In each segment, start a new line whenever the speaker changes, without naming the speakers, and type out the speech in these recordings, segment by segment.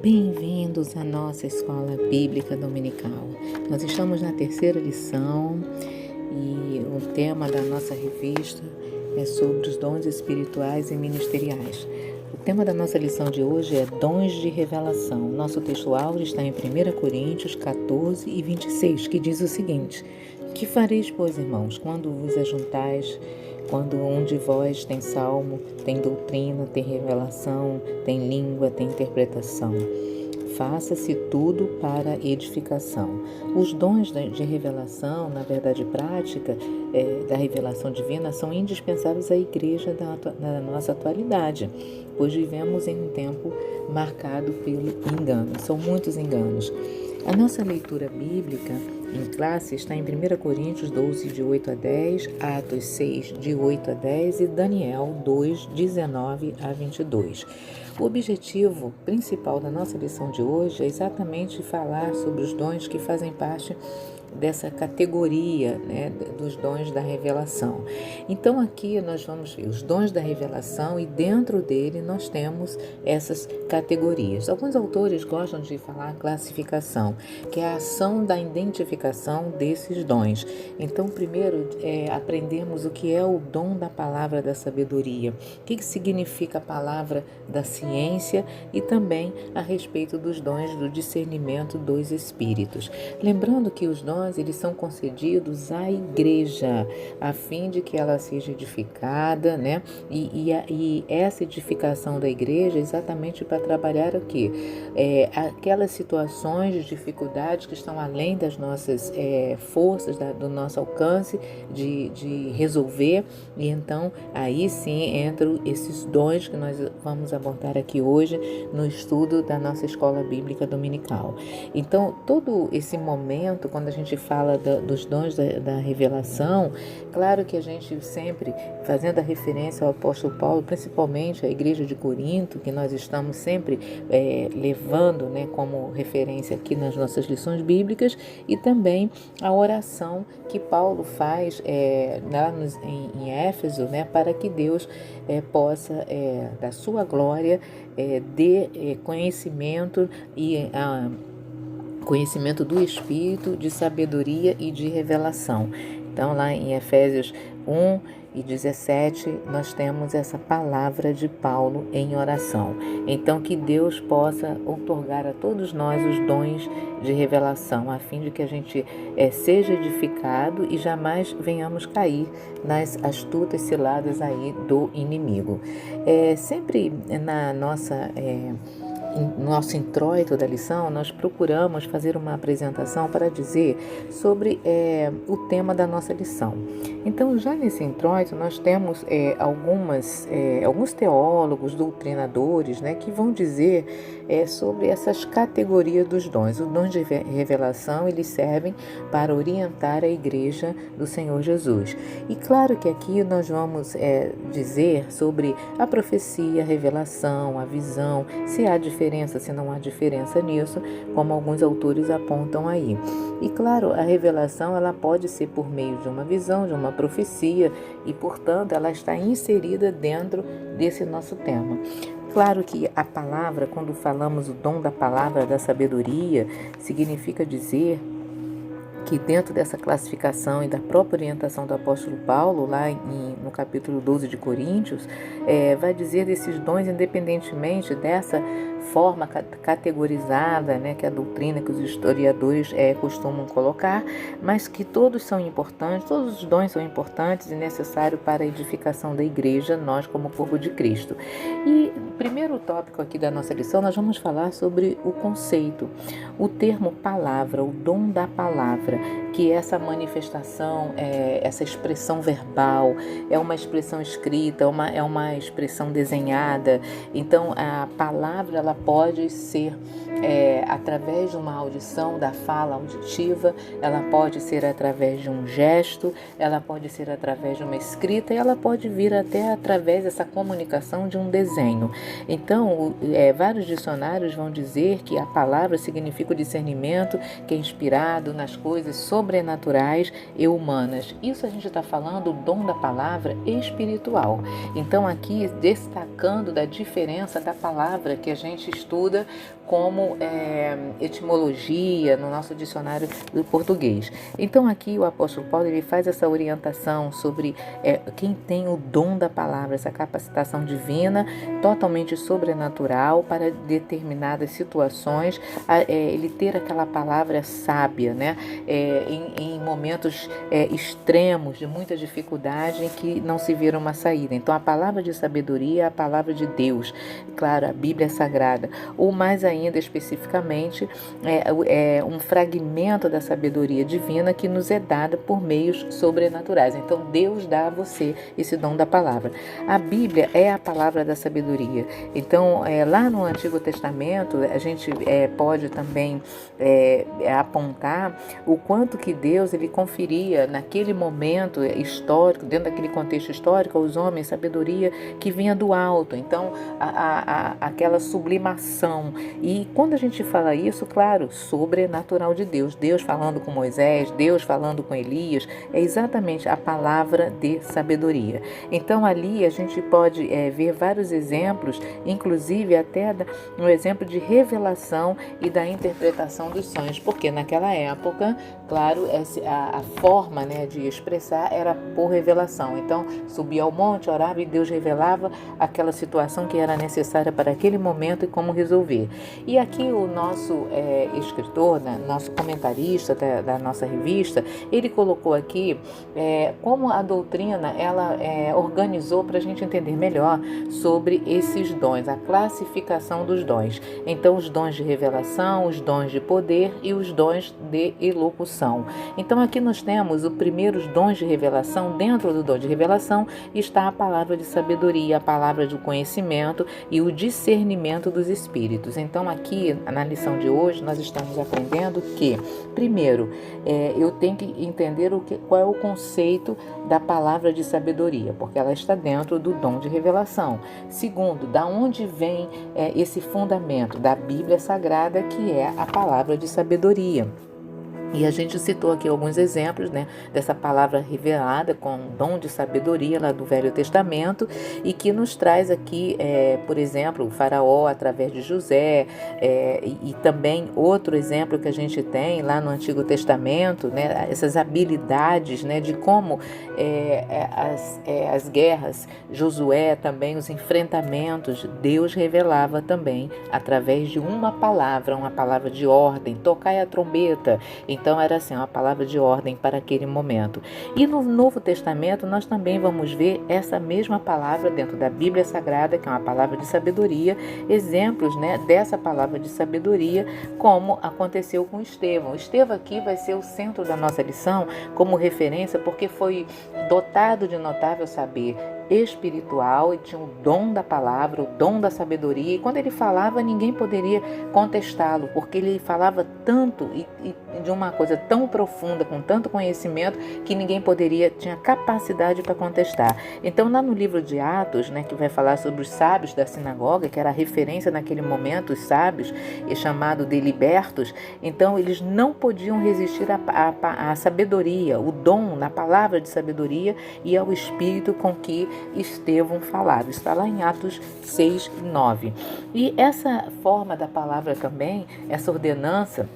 Bem-vindos à nossa Escola Bíblica Dominical. Nós estamos na terceira lição e o tema da nossa revista é sobre os dons espirituais e ministeriais. O tema da nossa lição de hoje é Dons de Revelação. Nosso texto áureo está em 1 Coríntios 14 e 26, que diz o seguinte: Que fareis, pois, irmãos, quando vos ajuntais, quando um de vós tem salmo, tem doutrina, tem revelação, tem língua, tem interpretação? Faça-se tudo para edificação. Os dons de revelação, na verdade prática, da revelação divina, são indispensáveis à igreja da nossa atualidade, pois vivemos em um tempo marcado pelo engano. São muitos enganos. A nossa leitura bíblica em classe está em 1 Coríntios 12, de 8 a 10, Atos 6, de 8 a 10 e Daniel 2, 19 a 22. O objetivo principal da nossa lição de hoje é exatamente falar sobre os dons que fazem parte dessa categoria, dos dons da revelação. Então aqui nós vamos ver os dons da revelação e dentro dele nós temos essas categorias. Alguns autores gostam de falar classificação, que é a ação da identificação desses dons. Então primeiro aprendemos o que é o dom da palavra da sabedoria, o que significa a palavra da ciência e também a respeito dos dons do discernimento dos espíritos. Lembrando que os dons eles são concedidos à igreja, a fim de que ela seja edificada, E essa edificação da igreja é exatamente para trabalhar o quê? Aquelas situações de dificuldade que estão além das nossas forças, do nosso alcance de resolver, e então aí sim entram esses dons que nós vamos abordar aqui hoje no estudo da nossa escola bíblica dominical. Então, todo esse momento, quando a gente fala dos dons da revelação, claro que a gente sempre, fazendo a referência ao apóstolo Paulo, principalmente à igreja de Corinto, que nós estamos sempre levando como referência aqui nas nossas lições bíblicas, e também a oração que Paulo faz lá em Éfeso, para que Deus possa, da sua glória, dê conhecimento e conhecimento do Espírito, de sabedoria e de revelação. Então, lá em Efésios 1 e 17, nós temos essa palavra de Paulo em oração. Então, que Deus possa outorgar a todos nós os dons de revelação, a fim de que a gente seja edificado e jamais venhamos cair nas astutas ciladas aí do inimigo. Sempre na no nosso introito da lição, nós procuramos fazer uma apresentação para dizer sobre o tema da nossa lição. Então, já nesse introito, nós temos alguns teólogos, doutrinadores, que vão dizer sobre essas categorias dos dons. Os dons de revelação, eles servem para orientar a igreja do Senhor Jesus. E claro que aqui nós vamos dizer sobre a profecia, a revelação, a visão, se há diferença, se não há diferença nisso, como alguns autores apontam aí. E claro, a revelação ela pode ser por meio de uma visão, de uma profecia, e portanto ela está inserida dentro desse nosso tema. Claro que a palavra, quando falamos o dom da palavra da sabedoria, significa dizer que dentro dessa classificação e da própria orientação do apóstolo Paulo, lá no capítulo 12 de Coríntios, vai dizer desses dons independentemente dessa forma categorizada, que é a doutrina que os historiadores costumam colocar, mas que todos são importantes, todos os dons são importantes e necessários para a edificação da igreja, nós como corpo de Cristo. E o primeiro tópico aqui da nossa lição, nós vamos falar sobre o conceito, o termo palavra, o dom da palavra, que é essa manifestação, essa expressão verbal, é uma expressão escrita, é uma expressão desenhada. Então, a palavra ela pode ser através de uma audição, da fala auditiva, ela pode ser através de um gesto, ela pode ser através de uma escrita e ela pode vir até através dessa comunicação de um desenho. Então, vários dicionários vão dizer que a palavra significa o discernimento que é inspirado nas coisas sobrenaturais e humanas. Isso a gente está falando do dom da palavra espiritual. Então, aqui destacando da diferença da palavra que a gente estuda como etimologia no nosso dicionário do português. Então, aqui o apóstolo Paulo ele faz essa orientação sobre quem tem o dom da palavra, essa capacitação divina totalmente sobrenatural para determinadas situações, ele ter aquela palavra sábia, né? Em momentos extremos de muita dificuldade em que não se vira uma saída. Então, a palavra de sabedoria é a palavra de Deus, claro, a Bíblia Sagrada, ou mais ainda especificamente um fragmento da sabedoria divina que nos é dada por meios sobrenaturais. Então, Deus dá a você esse dom da palavra. A Bíblia é a palavra da sabedoria. Então, lá no Antigo Testamento, a gente pode também apontar o quanto que Deus ele conferia naquele momento histórico, dentro daquele contexto histórico, aos homens sabedoria que vinha do alto. Então, aquela sublimação. E quando a gente fala isso, claro, sobrenatural de Deus, Deus falando com Moisés, Deus falando com Elias, é exatamente a palavra de sabedoria. Então, ali a gente pode ver vários exemplos, inclusive até no exemplo de revelação e da interpretação dos sonhos, porque naquela época, claro, a forma, né, de expressar era por revelação. Então, subia ao monte, orava e Deus revelava aquela situação que era necessária para aquele momento e como resolver. E aqui o nosso escritor, nosso comentarista da nossa revista, ele colocou aqui como a doutrina ela organizou para a gente entender melhor sobre esses dons, a classificação dos dons. Então, os dons de revelação, os dons de poder e os dons de elocução. Então, aqui nós temos os primeiros dons de revelação. Dentro do dom de revelação está a palavra de sabedoria, a palavra do conhecimento e o discernimento dos espíritos. Então, aqui na lição de hoje, nós estamos aprendendo que, primeiro, eu tenho que entender qual é o conceito da palavra de sabedoria, porque ela está dentro do dom de revelação. Segundo, da onde vem esse fundamento da Bíblia Sagrada, que é a palavra de sabedoria. E a gente citou aqui alguns exemplos, né, dessa palavra revelada com dom de sabedoria lá do Velho Testamento e que nos traz aqui, por exemplo, o faraó através de José e também outro exemplo que a gente tem lá no Antigo Testamento, né, essas habilidades, né, de como as guerras, Josué também, os enfrentamentos, Deus revelava também através de uma palavra de ordem, tocai a trombeta. Então, era assim, uma palavra de ordem para aquele momento. E no Novo Testamento, nós também vamos ver essa mesma palavra dentro da Bíblia Sagrada, que é uma palavra de sabedoria, exemplos, né, dessa palavra de sabedoria, como aconteceu com Estevão. Estevão aqui vai ser o centro da nossa lição como referência, porque foi dotado de notável saber espiritual e tinha o dom da palavra, o dom da sabedoria, e quando ele falava ninguém poderia contestá-lo, porque ele falava tanto e de uma coisa tão profunda, com tanto conhecimento, que ninguém tinha capacidade para contestar. Então, lá no livro de Atos, né, que vai falar sobre os sábios da sinagoga, que era a referência naquele momento, os sábios, chamado de libertos, então eles não podiam resistir à sabedoria, o dom na palavra de sabedoria e ao espírito com que Estevão falava. Está lá em Atos 6, 9. E essa forma da palavra também, essa ordenança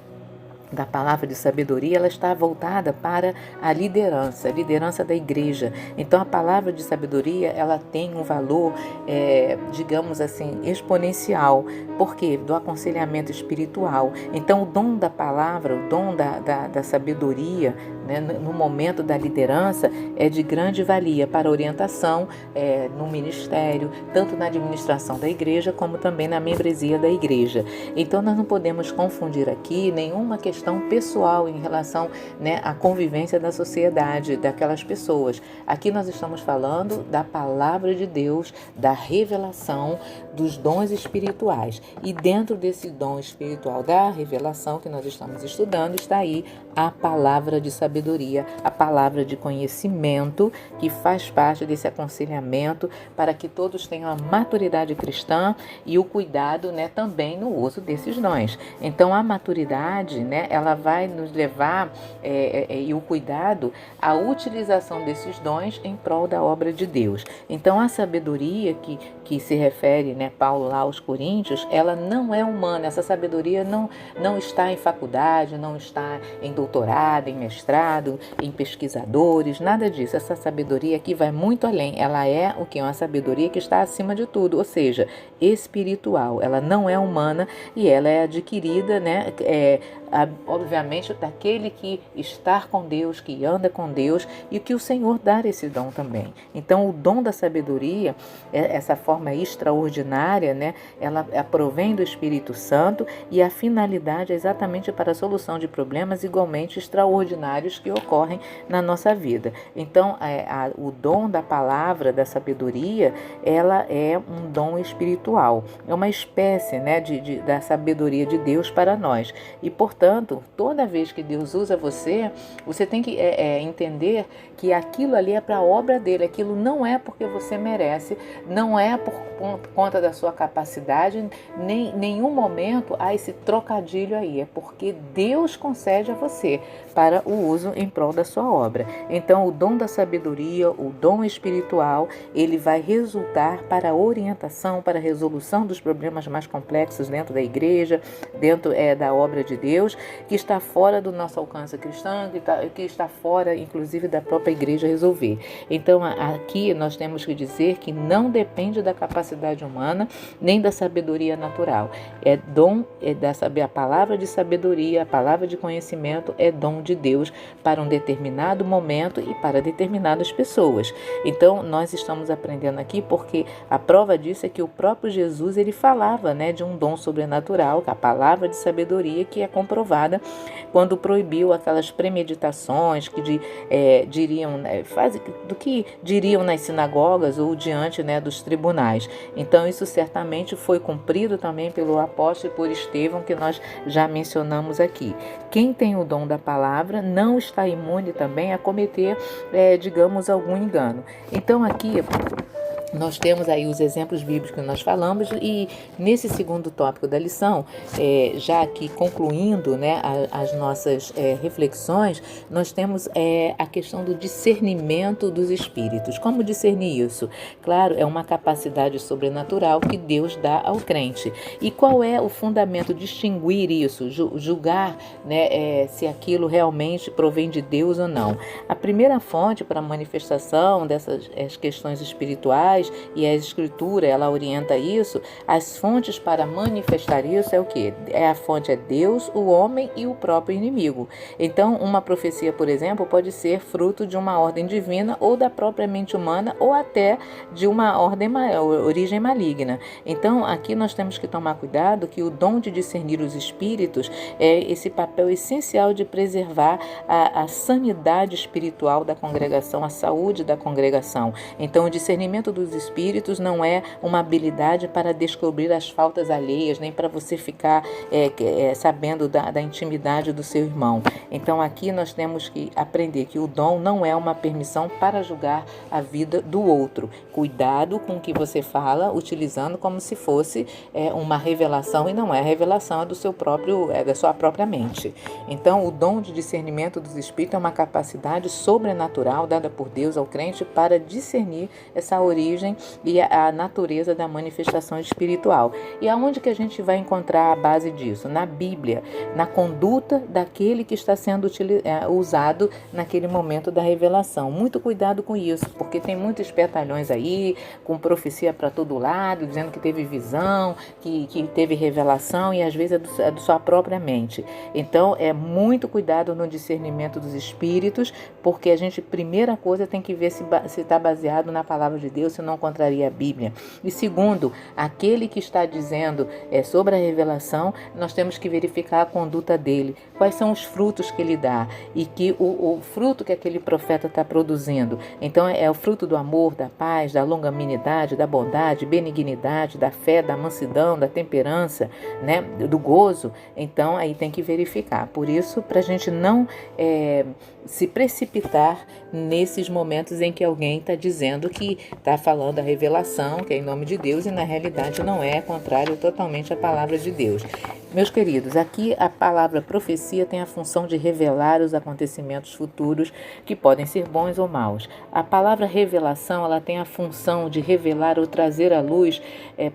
da palavra de sabedoria, ela está voltada para a liderança da igreja. Então, a palavra de sabedoria, ela tem um valor, digamos assim, exponencial, porque do aconselhamento espiritual. Então, o dom da palavra, o dom da sabedoria, né, no momento da liderança, é de grande valia para a orientação no ministério, tanto na administração da igreja, como também na membresia da igreja. Então, nós não podemos confundir aqui nenhuma questão pessoal em relação, né, à convivência da sociedade, daquelas pessoas. Aqui nós estamos falando da palavra de Deus, da revelação, dos dons espirituais. E dentro desse dom espiritual da revelação que nós estamos estudando, está aí a palavra de sabedoria, a palavra de conhecimento, que faz parte desse aconselhamento para que todos tenham a maturidade cristã e o cuidado, né, também no uso desses dons. Então, a maturidade, né, ela vai nos levar, e o cuidado, à utilização desses dons em prol da obra de Deus. Então, a sabedoria que se refere, né, Paulo lá aos Coríntios, ela não é humana. Essa sabedoria não está em faculdade, não está em doutorado, em mestrado, em pesquisadores, nada disso. Essa sabedoria aqui vai muito além. Ela é o que? Uma sabedoria que está acima de tudo, ou seja, espiritual. Ela não é humana e ela é adquirida, né, obviamente, daquele que está com Deus, que anda com Deus, e que o Senhor dá esse dom também. Então, o dom da sabedoria, essa forma extraordinária, né, ela provém do Espírito Santo, e a finalidade é exatamente para a solução de problemas igualmente extraordinários que ocorrem na nossa vida. Então, o dom da palavra, da sabedoria, ela é um dom espiritual, é uma espécie, né, da sabedoria de Deus para nós. E, portanto, toda vez que Deus usa você, você tem que entender que aquilo ali é para a obra dele, aquilo não é porque você merece, não é por conta da sua capacidade, nem nenhum momento há esse trocadilho aí, é porque Deus concede a você para o uso em prol da sua obra. Então, o dom da sabedoria, o dom espiritual, ele vai resultar para a orientação, para a resolução dos problemas mais complexos dentro da igreja, dentro da obra de Deus, que está fora do nosso alcance cristão, que está fora, inclusive, da própria igreja resolver. Então, aqui nós temos que dizer que não depende da capacidade humana, nem da sabedoria natural. É dom, a palavra de sabedoria, a palavra de conhecimento é dom de Deus para um determinado momento e para determinadas pessoas. Então, nós estamos aprendendo aqui porque a prova disso é que o próprio Jesus, ele falava, né, de um dom sobrenatural, a palavra de sabedoria, que é comprovada quando proibiu aquelas premeditações que diriam, do que diriam nas sinagogas ou diante, né, dos tribunais. Então, isso certamente foi cumprido também pelo apóstolo e por Estevão, que nós já mencionamos aqui. Quem tem o dom da palavra não está imune também a cometer, digamos, algum engano. Então, aqui nós temos aí os exemplos bíblicos que nós falamos, e nesse segundo tópico da lição, já aqui concluindo, né, as nossas reflexões, nós temos a questão do discernimento dos espíritos. Como discernir isso? Claro, é uma capacidade sobrenatural que Deus dá ao crente. E qual é o fundamento? Distinguir isso, julgar, né, se aquilo realmente provém de Deus ou não. A primeira fonte para a manifestação dessas questões espirituais, e a Escritura, ela orienta isso, as fontes para manifestar isso é o quê? A fonte é Deus, o homem e o próprio inimigo. Então, uma profecia, por exemplo, pode ser fruto de uma ordem divina ou da própria mente humana, ou até de uma origem maligna. Então, aqui nós temos que tomar cuidado que o dom de discernir os espíritos é esse papel essencial de preservar a sanidade espiritual da congregação, a saúde da congregação. Então, o discernimento dos espíritos não é uma habilidade para descobrir as faltas alheias, nem para você ficar sabendo da intimidade do seu irmão. Então, aqui nós temos que aprender que o dom não é uma permissão para julgar a vida do outro. Cuidado com o que você fala, utilizando como se fosse uma revelação, e não é. A revelação do seu próprio, da sua própria mente. Então, o dom de discernimento dos espíritos é uma capacidade sobrenatural dada por Deus ao crente para discernir essa origem e a natureza da manifestação espiritual. E aonde que a gente vai encontrar a base disso? Na Bíblia, na conduta daquele que está sendo usado naquele momento da revelação. Muito cuidado com isso, porque tem muitos espertalhões aí, com profecia para todo lado, dizendo que teve visão, que teve revelação, e às vezes é da sua própria mente. Então, muito cuidado no discernimento dos espíritos, porque a gente, primeira coisa, tem que ver se está baseado na palavra de Deus, se não contraria a Bíblia. E segundo, aquele que está dizendo sobre a revelação, nós temos que verificar a conduta dele, quais são os frutos que ele dá e que o fruto que aquele profeta está produzindo. Então é o fruto do amor, da paz, da longanimidade, da bondade, benignidade, da fé, da mansidão, da temperança, né, do gozo. Então aí tem que verificar. Por isso, para a gente não se precipitar nesses momentos em que alguém está dizendo que está falando a revelação, que é em nome de Deus, e na realidade não é contrário totalmente à palavra de Deus. Meus queridos, aqui a palavra profecia tem a função de revelar os acontecimentos futuros que podem ser bons ou maus. A palavra revelação, ela tem a função de revelar ou trazer à luz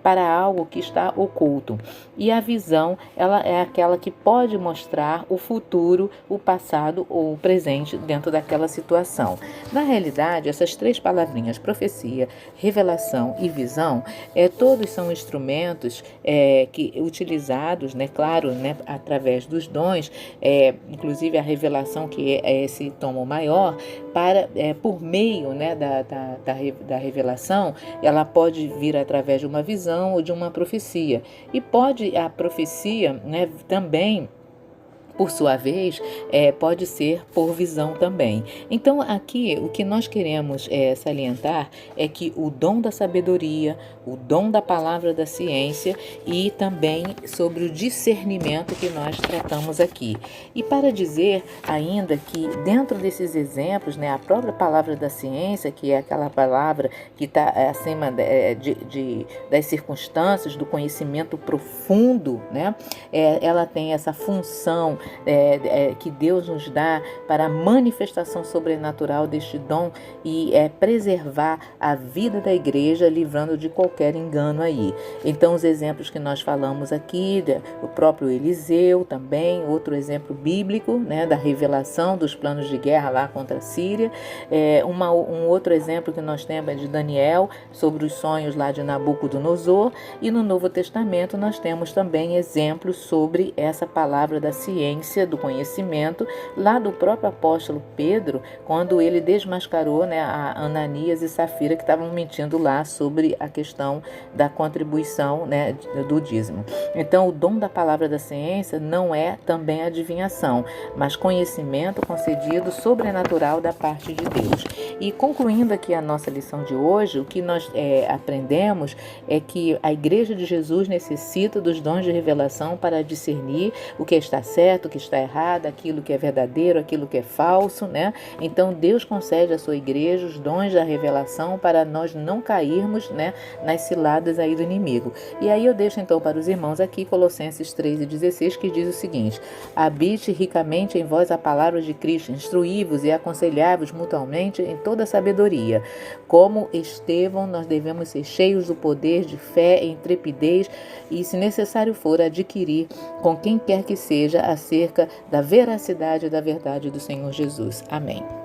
para algo que está oculto. E a visão, ela é aquela que pode mostrar o futuro, o passado ou o presente dentro daquela situação. Na realidade, essas três palavrinhas, profecia, revelação e visão, todos são instrumentos utilizados, claro, através dos dons, inclusive a revelação, que é esse tomo maior, por meio da revelação, ela pode vir através de uma visão ou de uma profecia. E pode a profecia também, por sua vez, pode ser por visão também. Então, aqui, o que nós queremos salientar é que o dom da sabedoria, o dom da palavra da ciência e também sobre o discernimento que nós tratamos aqui. E para dizer ainda que dentro desses exemplos, a própria palavra da ciência, que é aquela palavra que está acima das circunstâncias, do conhecimento profundo, ela tem essa função que Deus nos dá para a manifestação sobrenatural deste dom e preservar a vida da igreja, livrando de qualquer engano aí. Então, os exemplos que nós falamos aqui, o próprio Eliseu também, outro exemplo bíblico, da revelação dos planos de guerra lá contra a Síria. Um outro exemplo que nós temos é de Daniel, sobre os sonhos lá de Nabucodonosor. E no Novo Testamento nós temos também exemplos sobre essa palavra da ciência, do conhecimento, lá do próprio apóstolo Pedro, quando ele desmascarou a Ananias e Safira, que estavam mentindo lá sobre a questão da contribuição do dízimo. Então, o dom da palavra da ciência não é também adivinhação, mas conhecimento concedido sobrenatural da parte de Deus. E concluindo aqui a nossa lição de hoje, o que nós aprendemos é que a Igreja de Jesus necessita dos dons de revelação para discernir o que está certo, o que está errado, aquilo que é verdadeiro, aquilo que é falso, Então, Deus concede à sua igreja os dons da revelação para nós não cairmos, nas ciladas aí do inimigo. E aí eu deixo então para os irmãos aqui Colossenses 3:16, que diz o seguinte: habite ricamente em vós a palavra de Cristo, instruí-vos e aconselhai-vos mutuamente em toda sabedoria. Como Estevão, nós devemos ser cheios do poder, de fé e intrepidez, e se necessário for, adquirir com quem quer que seja acerca da veracidade e da verdade do Senhor Jesus. Amém.